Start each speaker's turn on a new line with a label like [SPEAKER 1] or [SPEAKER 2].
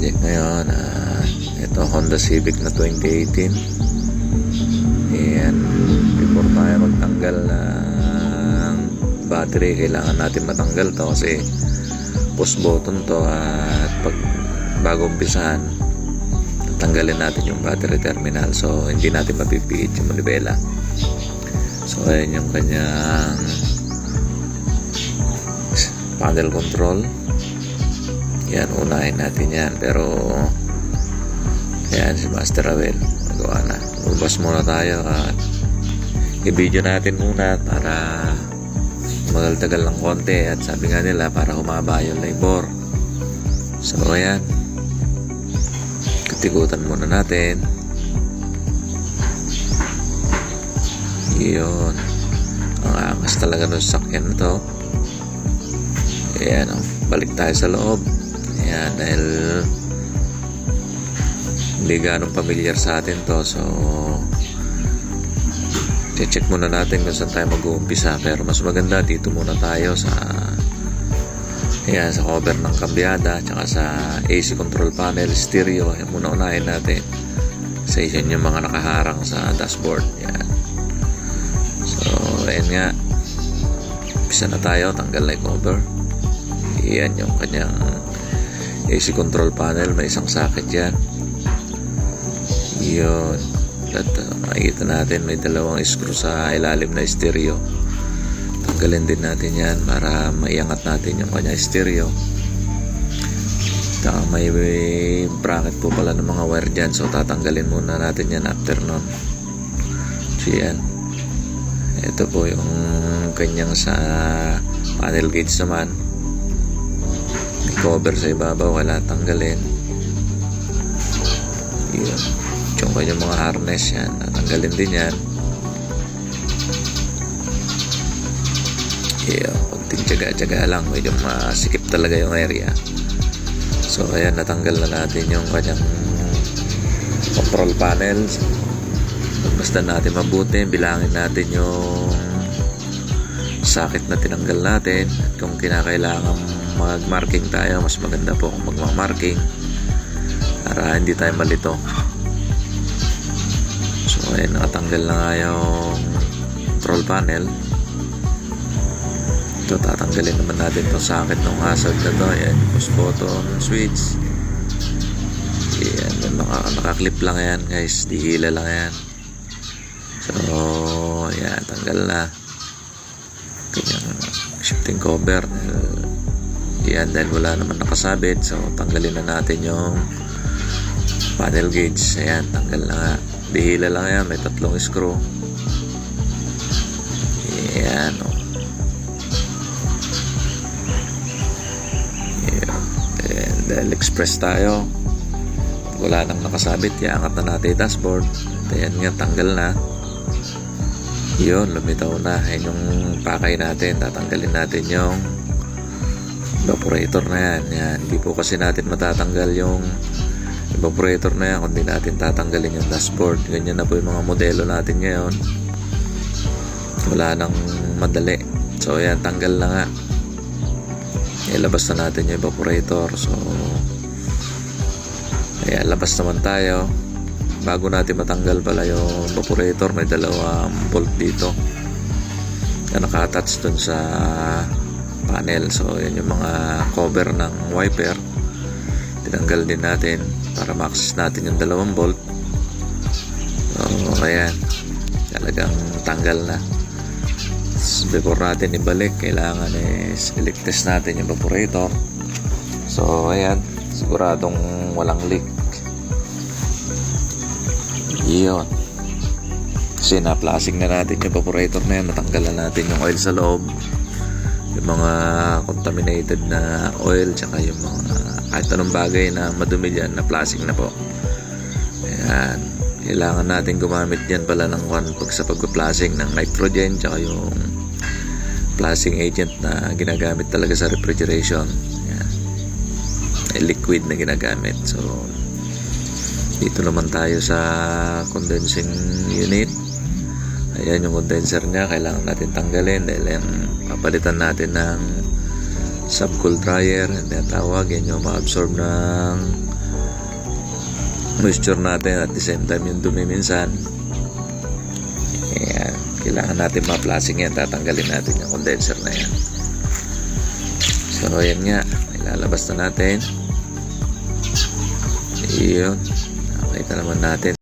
[SPEAKER 1] project ngayon, ito Honda Civic na 2018. Ayan, before tayo magtanggal ng battery, kailangan natin matanggal to kasi push button to, at pag bago umpisahan tatanggalin natin yung battery terminal, so hindi natin mapipihit yung manibela. So ayan yung kanyang panel control. Yan, unahin natin yan. Pero yan si Master Abel, magawa na. Ubas muna tayo at i-video natin muna para magal-tagal ng konti. At sabi nga nila para humaba yung labor. So ayan, katikutan muna natin. Yun, ang angas talaga ng sakyan na to. Ayan, balik tayo sa loob. Ayan, dahil hindi ganong familiar sa atin to, so check muna natin kung saan tayo mag-uumpisa. Pero mas maganda dito muna tayo sa sa cover ng kambyada, tsaka sa AC control panel, stereo. Ayan, muna unahin natin sa isa yung mga nakaharang sa dashboard. Ayan, so ayan nga, umpisa na tayo. Tanggal na yung cover. Ayan yung kanyang AC control panel, may isang socket dyan. Yun, at makikita natin may dalawang screw sa ilalim na stereo. Tanggalin din natin yan para maiangat natin yung kanyang stereo. May bracket po pala ng mga wire dyan, so tatanggalin muna natin yan after nun. So yan, ito po yung kanyang sa panel gauge naman. May cover sa ibabaw, wala tanggalin. Yun, yung kanyang mga harness yan, natanggalin din yan. Yun, kunting tiyaga-tiyaga lang, medyo masikip talaga yung area. So ayan, natanggal na natin yung kanyang control panels. Basta natin mabuti, bilangin natin yung socket na tinanggal natin. At kung kinakailangan mag-marking tayo, mas maganda po kung mag-marking para hindi tayo malito. So ayan, nakatanggal na nga yung control panel. Ito, tatanggalin naman natin itong socket ng hazard na to. Ayan, push button, switch. Ayan, may nakaklip lang yan guys, di hila lang yan. So ayan, tanggal na kanyang shifting cover. Ayan, dahil wala naman nakasabit, so tanggalin na natin yung panel gauge. Ayan, tanggal na nga, dihila lang yan, may tatlong screw. Ayan, o. Ayan, dahil express tayo, wala nang nakasabit, iangat na natin yung dashboard. Ayan nga, tanggal na. Yun, lumitaw na. Ayan yung pakay natin, tatanggalin natin yung evaporator na yan. Yan, hindi po kasi natin matatanggal yung evaporator na yan kundi natin tatanggalin yung dashboard. Ganyan na po yung mga modelo natin ngayon, wala nang madali. So ayan, tanggal na nga. Ilabas na natin yung evaporator. So ayan, labas naman tayo. Bago natin matanggal pala yung evaporator, may dalawang bolt dito na naka-attach dun sa panel. So yan yung mga cover ng wiper, tinanggal din natin para ma-access natin yung dalawang bolt. So ayan, talagang tanggal na. Before natin ibalik, kailangan select test natin yung evaporator. So ayan, siguradong walang leak. Yun, kasi na-plasing na natin yung evaporator na yan. Natanggal na natin yung oil sa loob, yung mga contaminated na oil, tsaka yung mga kahit anong bagay na madumi dyan, na plastic na po. Ayan, kailangan natin gumamit yan pala ng sa pagpa-plasing ng nitrogen, tsaka yung plasing agent na ginagamit talaga sa refrigeration. Ayan, liquid na ginagamit. So dito naman tayo sa condensing unit. Ayan yung condenser nya, kailangan natin tanggalin dahil yung papalitan natin ng subcool dryer, yung tawag, yan yung ma-absorb ng moisture natin at the same time yung dumi minsan. Ayan, kailangan natin ma-flushing yan. Tatanggalin natin yung condenser na yan. So ayan nga, ilalabas na natin. Iyon, nakita naman natin.